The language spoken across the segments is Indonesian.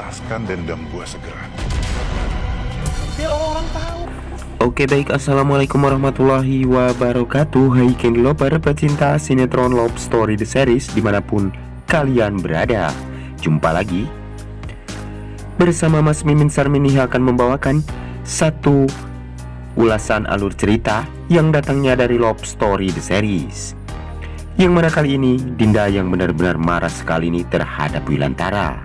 tuntaskan dendam gua segera. Biar orang tahu. Oke baik, assalamualaikum warahmatullahi wabarakatuh. Hai Candy Lover, pecinta sinetron Love Story The Series dimanapun kalian berada. Jumpa lagi bersama Mas Mimin Sarmini akan membawakan satu ulasan alur cerita yang datangnya dari Love Story The Series, yang mana kali ini Dinda yang benar-benar marah sekali nih terhadap Wilantara.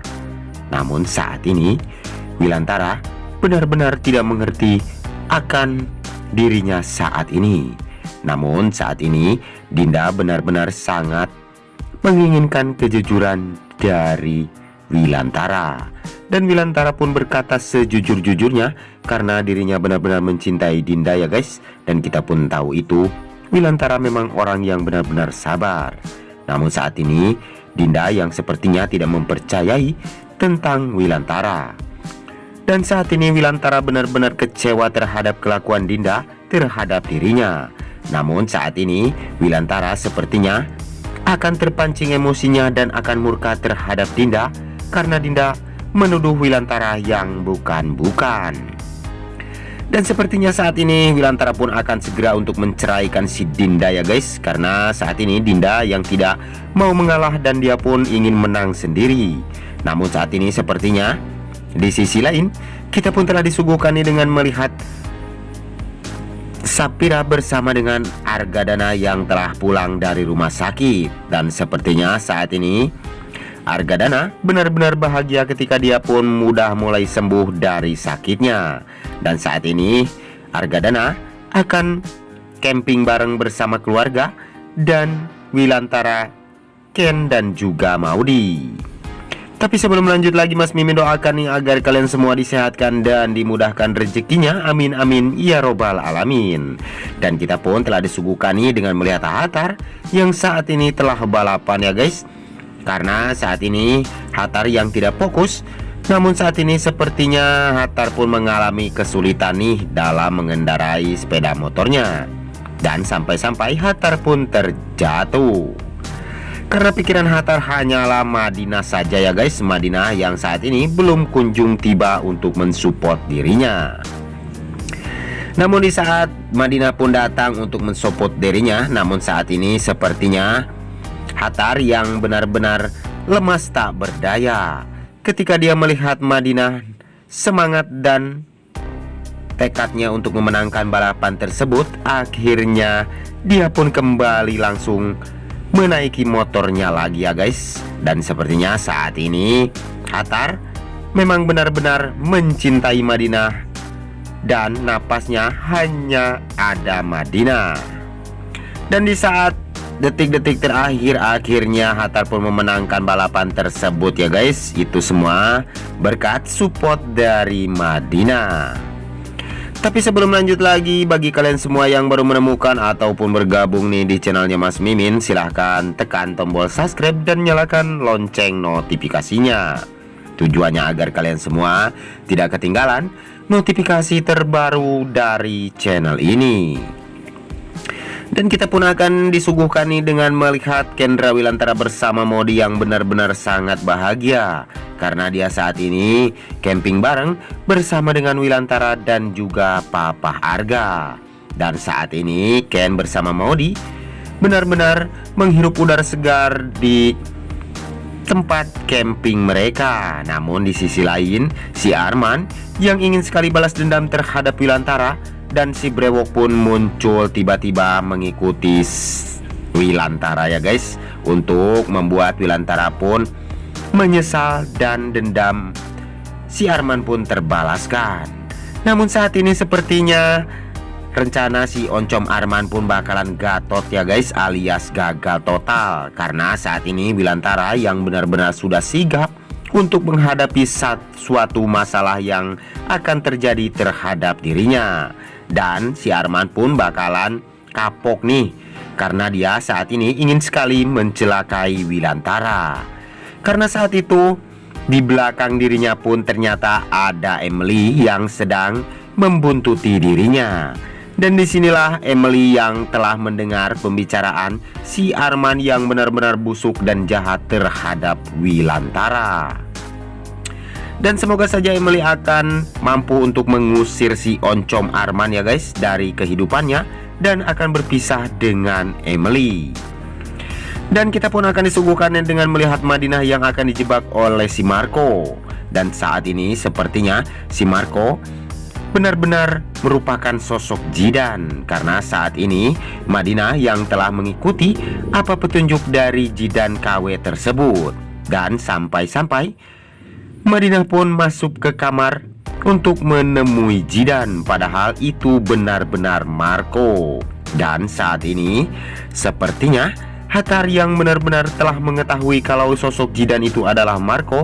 Namun saat ini Wilantara benar-benar tidak mengerti akan dirinya saat ini. Namun saat ini Dinda benar-benar sangat menginginkan kejujuran dari Wilantara. Dan Wilantara pun berkata sejujur-jujurnya karena dirinya benar-benar mencintai Dinda ya guys. Dan kita pun tahu itu, Wilantara memang orang yang benar-benar sabar. Namun saat ini Dinda yang sepertinya tidak mempercayai tentang Wilantara. Dan saat ini Wilantara benar-benar kecewa terhadap kelakuan Dinda terhadap dirinya. Namun saat ini Wilantara sepertinya akan terpancing emosinya dan akan murka terhadap Dinda karena Dinda menuduh Wilantara yang bukan-bukan. Dan sepertinya saat ini Wilantara pun akan segera untuk menceraikan si Dinda ya guys. Karena saat ini Dinda yang tidak mau mengalah dan dia pun ingin menang sendiri. Namun saat ini sepertinya di sisi lain, kita pun telah disuguhkan dengan melihat Sapira bersama dengan Argadana yang telah pulang dari rumah sakit. Dan sepertinya saat ini Argadana benar-benar bahagia ketika dia pun mudah mulai sembuh dari sakitnya. Dan saat ini Argadana akan camping bareng bersama keluarga dan Wilantara, Ken dan juga Maudi. Tapi sebelum lanjut lagi, Mas Mimin doakan nih agar kalian semua disehatkan dan dimudahkan rezekinya. Amin amin ya robbal alamin. Dan kita pun telah disuguhkan nih dengan melihat Hatar yang saat ini telah balapan ya guys. Karena saat ini Hatar yang tidak fokus. Namun saat ini sepertinya Hatar pun mengalami kesulitan nih dalam mengendarai sepeda motornya. Dan sampai-sampai Hatar pun terjatuh. Karena pikiran Hatar hanyalah Madinah saja ya guys. Madinah yang saat ini belum kunjung tiba untuk mensupport dirinya. Namun di saat Madinah pun datang untuk mensupport dirinya, namun saat ini sepertinya Hatar yang benar-benar lemas tak berdaya ketika dia melihat Madinah semangat dan tekadnya untuk memenangkan balapan tersebut. Akhirnya dia pun kembali langsung menaiki motornya lagi ya guys. Dan sepertinya saat ini Hatar memang benar-benar mencintai Madinah dan napasnya hanya ada Madinah. Dan di saat detik-detik terakhir akhirnya Hatar pun memenangkan balapan tersebut ya guys. Itu semua berkat support dari Madinah. Tapi sebelum lanjut lagi, bagi kalian semua yang baru menemukan ataupun bergabung nih di channelnya Mas Mimin, silahkan tekan tombol subscribe dan nyalakan lonceng notifikasinya. Tujuannya agar kalian semua tidak ketinggalan notifikasi terbaru dari channel ini. Dan kita pun akan disuguhkan nih dengan melihat Kendra Wilantara bersama Modi yang benar-benar sangat bahagia. Karena dia saat ini camping bareng bersama dengan Wilantara dan juga Papa Arga. Dan saat ini Ken bersama Modi benar-benar menghirup udara segar di tempat camping mereka. Namun di sisi lain si Arman yang ingin sekali balas dendam terhadap Wilantara, dan si Brewok pun muncul tiba-tiba mengikuti Wilantara ya guys, untuk membuat Wilantara pun menyesal dan dendam si Arman pun terbalaskan. Namun saat ini sepertinya rencana si Oncom Arman pun bakalan gatot ya guys, alias gagal total. Karena saat ini Wilantara yang benar-benar sudah sigap untuk menghadapi suatu masalah yang akan terjadi terhadap dirinya. Dan si Arman pun bakalan kapok nih, karena dia saat ini ingin sekali mencelakai Wilantara. Karena saat itu di belakang dirinya pun ternyata ada Emily yang sedang membuntuti dirinya. Dan disinilah Emily yang telah mendengar pembicaraan si Arman yang benar-benar busuk dan jahat terhadap Wilantara. Dan semoga saja Emily akan mampu untuk mengusir si Oncom Arman ya guys dari kehidupannya, dan akan berpisah dengan Emily. Dan kita pun akan disuguhkan dengan melihat Madinah yang akan dijebak oleh si Marco. Dan saat ini sepertinya si Marco benar-benar merupakan sosok Jidan, karena saat ini Madinah yang telah mengikuti apa petunjuk dari Jidan KW tersebut. Dan sampai-sampai Madinah pun masuk ke kamar untuk menemui Jidan, padahal itu benar-benar Marco. Dan saat ini sepertinya Hatar yang benar-benar telah mengetahui kalau sosok Jidan itu adalah Marco,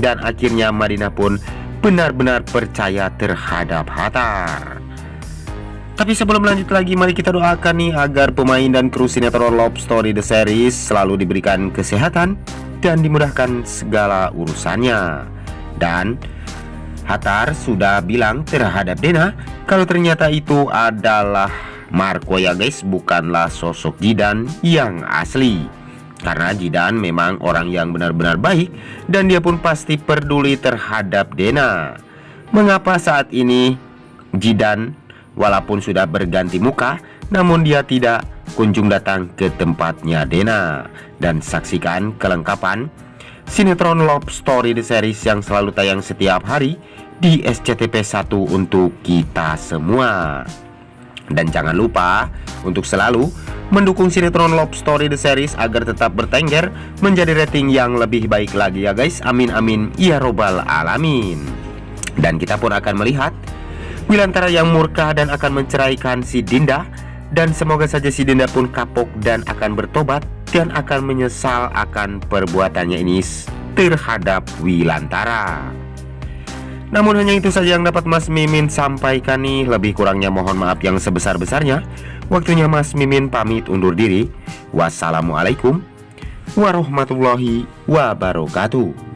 dan akhirnya Madinah pun benar-benar percaya terhadap Hatar. Tapi sebelum lanjut lagi, mari kita doakan nih agar pemain dan kru sinetron Love Story The Series selalu diberikan kesehatan dan dimudahkan segala urusannya. Dan Hatar sudah bilang terhadap Dena kalau ternyata itu adalah Marco ya guys, bukanlah sosok Jidan yang asli. Karena Jidan memang orang yang benar-benar baik, dan dia pun pasti peduli terhadap Dena. Mengapa saat ini Jidan walaupun sudah berganti muka, namun dia tidak kunjung datang ke tempatnya Dena? Dan saksikan kelengkapan sinetron Love Story The Series yang selalu tayang setiap hari di SCTV1 untuk kita semua. Dan jangan lupa untuk selalu mendukung sinetron Love Story The Series agar tetap bertengger menjadi rating yang lebih baik lagi ya guys. Amin amin ya robbal alamin. Dan kita pun akan melihat Wilantara yang murka dan akan menceraikan si Dinda. Dan semoga saja si Dinda pun kapok dan akan bertobat dan akan menyesal akan perbuatannya ini terhadap Wilantara. Namun hanya itu saja yang dapat Mas Mimin sampaikan nih. Lebih kurangnya mohon maaf yang sebesar-besarnya. Waktunya Mas Mimin pamit undur diri. Wassalamualaikum warahmatullahi wabarakatuh.